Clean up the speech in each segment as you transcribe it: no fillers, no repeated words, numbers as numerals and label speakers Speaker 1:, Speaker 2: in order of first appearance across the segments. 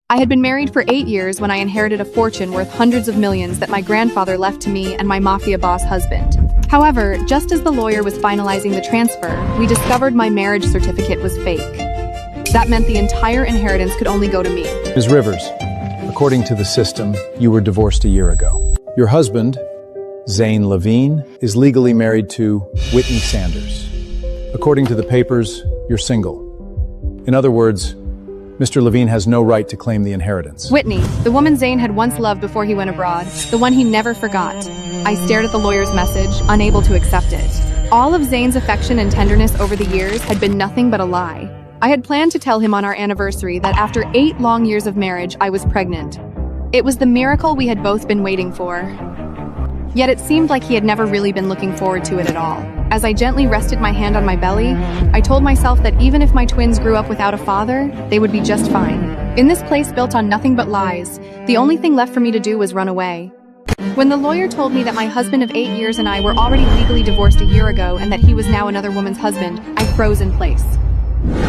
Speaker 1: I had been married for 8 years when I inherited a fortune worth hundreds of millions that my grandfather left to me and my mafia boss husband. However, just as the lawyer was finalizing the transfer, we discovered my marriage certificate was fake. That meant the entire inheritance could only go to me.
Speaker 2: Ms. Rivers, according to the system, you were divorced a year ago. Your husband, Zane Levine, is legally married to Whitney Sanders. According to the papers, you're single. In other words, Mr. Levine has no right to claim the inheritance.
Speaker 1: Whitney, the woman Zane had once loved before he went abroad, the one he never forgot. I stared at the lawyer's message, unable to accept it. All of Zane's affection and tenderness over the years had been nothing but a lie. I had planned to tell him on our anniversary that after 8 long years of marriage, I was pregnant. It was the miracle we had both been waiting for. Yet it seemed like he had never really been looking forward to it at all. As I gently rested my hand on my belly, I told myself that even if my twins grew up without a father, they would be just fine. In this place built on nothing but lies, the only thing left for me to do was run away. When the lawyer told me that my husband of 8 years and I were already legally divorced a year ago and that he was now another woman's husband, I froze in place.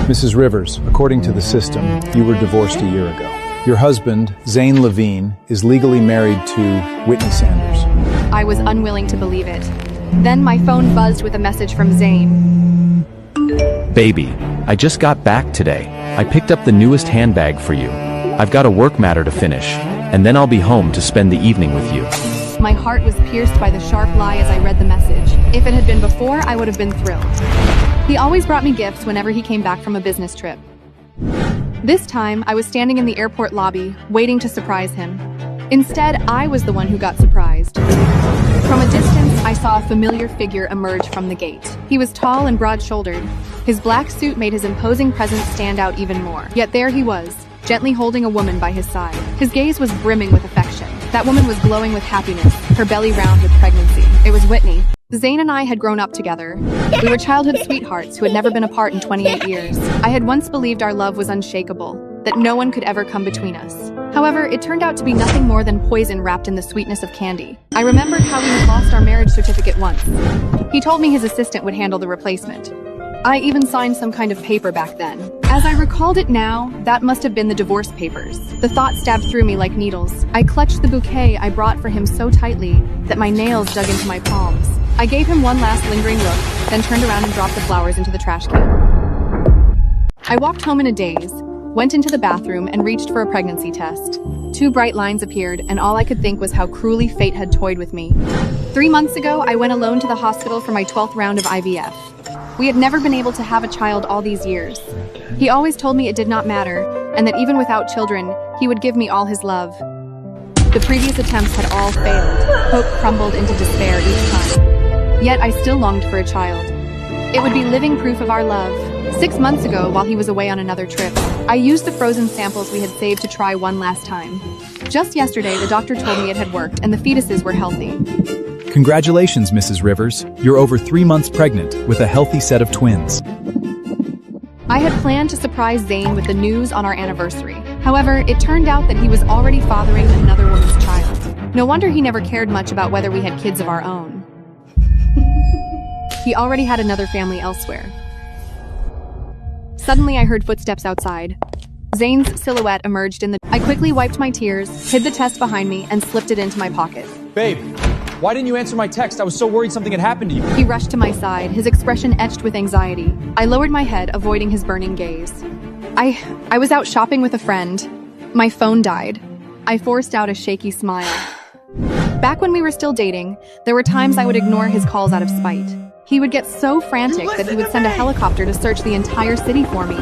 Speaker 2: Mrs. Rivers, according to the system, you were divorced a year ago. Your husband, Zane Levine, is legally married to Whitney Sanders.
Speaker 1: I was unwilling to believe it. Then my phone buzzed with a message from Zane.
Speaker 3: Baby, I just got back today. I picked up the newest handbag for you. I've got a work matter to finish, and then I'll be home to spend the evening with you.
Speaker 1: My heart was pierced by the sharp lie as I read the message. If it had been before, I would have been thrilled. He always brought me gifts whenever he came back from a business trip. This time, I was standing in the airport lobby, waiting to surprise him. Instead, I was the one who got surprised. From a distance, I saw a familiar figure emerge from the gate. He was tall and broad-shouldered. His black suit made his imposing presence stand out even more. Yet there he was, gently holding a woman by his side. His gaze was brimming with affection. That woman was glowing with happiness, her belly round with pregnancy. It was Whitney. Zane and I had grown up together. We were childhood sweethearts who had never been apart in 28 years. I had once believed our love was unshakable, that no one could ever come between us. However, it turned out to be nothing more than poison wrapped in the sweetness of candy. I remembered how we had lost our marriage certificate once. He told me his assistant would handle the replacement. I even signed some kind of paper back then. As I recalled it now, that must have been the divorce papers. The thought stabbed through me like needles. I clutched the bouquet I brought for him so tightly that my nails dug into my palms. I gave him one last lingering look, then turned around and dropped the flowers into the trash can. I walked home in a daze, went into the bathroom and reached for a pregnancy test. 2 bright lines appeared, and all I could think was how cruelly fate had toyed with me. 3 months ago, I went alone to the hospital for my 12th round of IVF. We had never been able to have a child all these years. He always told me it did not matter, and that even without children, he would give me all his love. The previous attempts had all failed. Hope crumbled into despair each time. Yet I still longed for a child. It would be living proof of our love. 6 months ago, while he was away on another trip, I used the frozen samples we had saved to try one last time. Just yesterday, the doctor told me it had worked and the fetuses were healthy.
Speaker 4: Congratulations, Mrs. Rivers. You're over 3 months pregnant with a healthy set of twins.
Speaker 1: I had planned to surprise Zane with the news on our anniversary. However, it turned out that he was already fathering another woman's child. No wonder he never cared much about whether we had kids of our own. He already had another family elsewhere. Suddenly, I heard footsteps outside. Zane's silhouette emerged in the... I quickly wiped my tears, hid the test behind me, and slipped it into my pocket.
Speaker 5: Babe, why didn't you answer my text? I was so worried something had happened to you.
Speaker 1: He rushed to my side, his expression etched with anxiety. I lowered my head, avoiding his burning gaze. I was out shopping with a friend. My phone died. I forced out a shaky smile. Back when we were still dating, there were times I would ignore his calls out of spite. He would get so frantic that he would send a helicopter to search the entire city for me.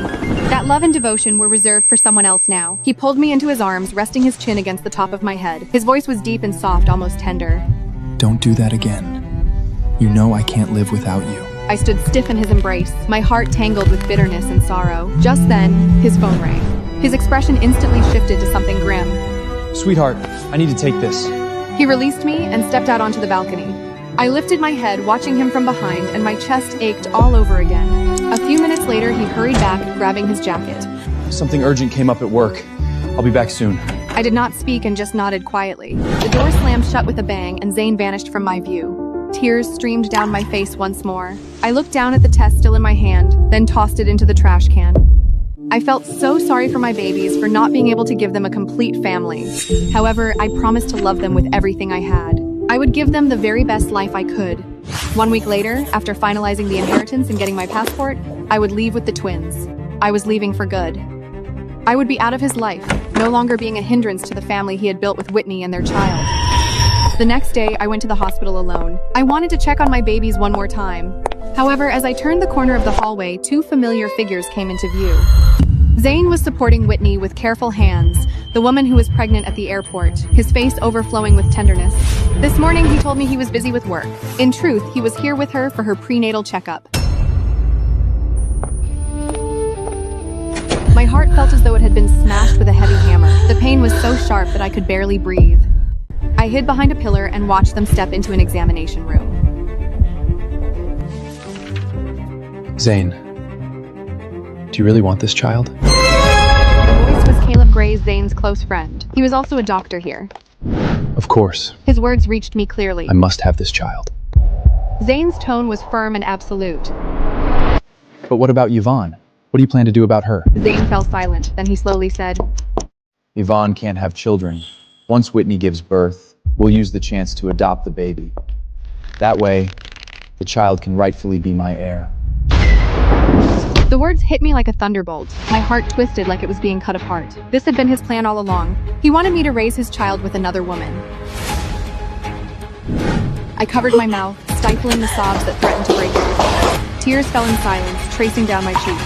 Speaker 1: That love and devotion were reserved for someone else now. He pulled me into his arms, resting his chin against the top of my head. His voice was deep and soft, almost tender.
Speaker 4: Don't do that again. You know I can't live without you.
Speaker 1: I stood stiff in his embrace, my heart tangled with bitterness and sorrow. Just then, his phone rang. His expression instantly shifted to something grim.
Speaker 5: Sweetheart, I need to take this.
Speaker 1: He released me and stepped out onto the balcony. I lifted my head, watching him from behind, and my chest ached all over again. A few minutes later, he hurried back, grabbing his jacket.
Speaker 5: Something urgent came up at work. I'll be back soon.
Speaker 1: I did not speak and just nodded quietly. The door slammed shut with a bang, and Zane vanished from my view. Tears streamed down my face once more. I looked down at the test still in my hand, then tossed it into the trash can. I felt so sorry for my babies for not being able to give them a complete family. However, I promised to love them with everything I had. I would give them the very best life I could. 1 week later, after finalizing the inheritance and getting my passport, I would leave with the twins. I was leaving for good. I would be out of his life, no longer being a hindrance to the family he had built with Whitney and their child. The next day, I went to the hospital alone. I wanted to check on my babies one more time. However, as I turned the corner of the hallway, two familiar figures came into view. Zane was supporting Whitney with careful hands, the woman who was pregnant at the airport, his face overflowing with tenderness. This morning, he told me he was busy with work. In truth, he was here with her for her prenatal checkup. My heart felt as though it had been smashed with a heavy hammer. The pain was so sharp that I could barely breathe. I hid behind a pillar and watched them step into an examination room.
Speaker 2: Zane, do you really want this child?
Speaker 1: The voice was Caleb Gray's, Zane's close friend. He was also a doctor here.
Speaker 2: Of course.
Speaker 1: His words reached me clearly.
Speaker 2: I must have this child.
Speaker 1: Zane's tone was firm and absolute.
Speaker 2: But what about Yvonne? What do you plan to do about her?
Speaker 1: Zane fell silent, then he slowly said,
Speaker 2: Yvonne can't have children. Once Whitney gives birth, we'll use the chance to adopt the baby. That way, the child can rightfully be my heir.
Speaker 1: The words hit me like a thunderbolt. My heart twisted like it was being cut apart. This had been his plan all along. He wanted me to raise his child with another woman. I covered my mouth, stifling the sobs that threatened to break it. Tears fell in silence, tracing down my cheeks.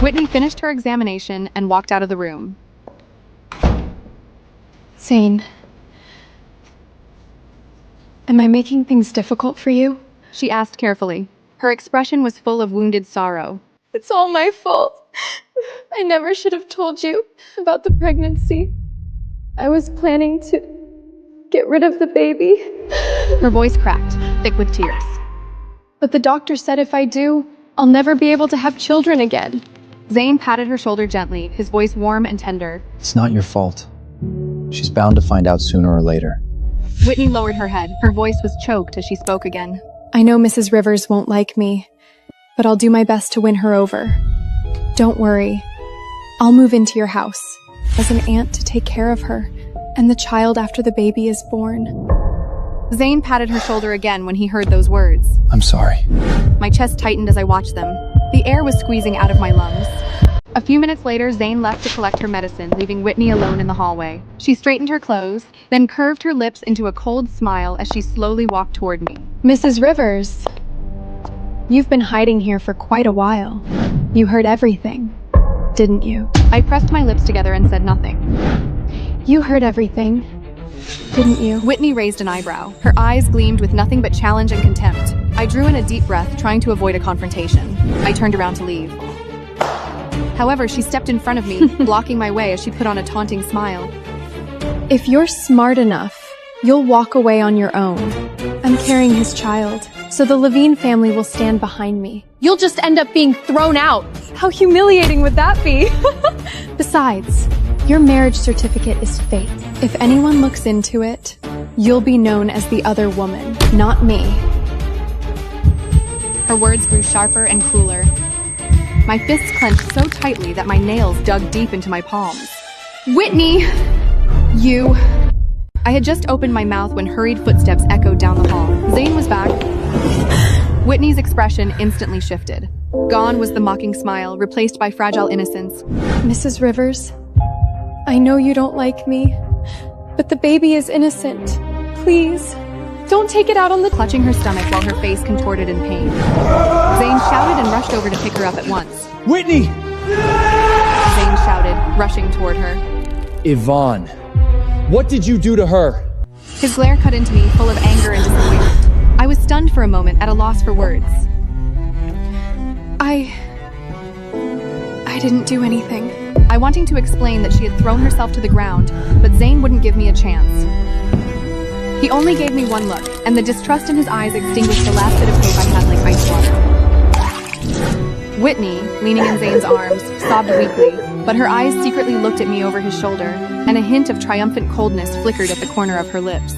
Speaker 1: Whitney finished her examination and walked out of the room.
Speaker 6: Zane, am I making things difficult for you?
Speaker 1: She asked carefully. Her expression was full of wounded sorrow.
Speaker 6: It's all my fault. I never should have told you about the pregnancy. I was planning to get rid of the baby.
Speaker 1: Her voice cracked, thick with tears.
Speaker 6: But the doctor said if I do, I'll never be able to have children again.
Speaker 1: Zane patted her shoulder gently, his voice warm and tender.
Speaker 2: It's not your fault. She's bound to find out sooner or later.
Speaker 1: Whitney lowered her head. Her voice was choked as she spoke again.
Speaker 6: I know Mrs. Rivers won't like me, but I'll do my best to win her over. Don't worry. I'll move into your house as an aunt to take care of her and the child after the baby is born.
Speaker 1: Zane patted her shoulder again when he heard those words.
Speaker 2: I'm sorry.
Speaker 1: My chest tightened as I watched them. The air was squeezing out of my lungs. A few minutes later, Zane left to collect her medicine, leaving Whitney alone in the hallway. She straightened her clothes, then curved her lips into a cold smile as she slowly walked toward me.
Speaker 6: Mrs. Rivers, you've been hiding here for quite a while. You heard everything, didn't you?
Speaker 1: I pressed my lips together and said nothing.
Speaker 6: You heard everything, didn't you?
Speaker 1: Whitney raised an eyebrow. Her eyes gleamed with nothing but challenge and contempt. I drew in a deep breath, trying to avoid a confrontation. I turned around to leave. However, she stepped in front of me, blocking my way as she put on a taunting smile.
Speaker 6: If you're smart enough, you'll walk away on your own. I'm carrying his child, so the Levine family will stand behind me. You'll just end up being thrown out. How humiliating would that be? Besides, your marriage certificate is fake. If anyone looks into it, you'll be known as the other woman, not me.
Speaker 1: Her words grew sharper and crueler. My fists clenched so tightly that my nails dug deep into my palms. Whitney! You... I had just opened my mouth when hurried footsteps echoed down the hall. Zane was back. Whitney's expression instantly shifted. Gone was the mocking smile, replaced by fragile innocence.
Speaker 6: Mrs. Rivers, I know you don't like me, but the baby is innocent. Please, don't take it out on the...
Speaker 1: Clutching her stomach while her face contorted in pain. Zane shouted and rushed over to pick her up at once.
Speaker 5: Whitney!
Speaker 1: Zane shouted, rushing toward her.
Speaker 5: Yvonne, what did you do to her?
Speaker 1: His glare cut into me, full of anger and disappointment. I was stunned for a moment, at a loss for words.
Speaker 6: I didn't do anything.
Speaker 1: I wanted to explain that she had thrown herself to the ground, but Zane wouldn't give me a chance. He only gave me one look, and the distrust in his eyes extinguished the last bit of hope I had like ice water. Whitney, leaning in Zane's arms, sobbed weakly, but her eyes secretly looked at me over his shoulder, and a hint of triumphant coldness flickered at the corner of her lips.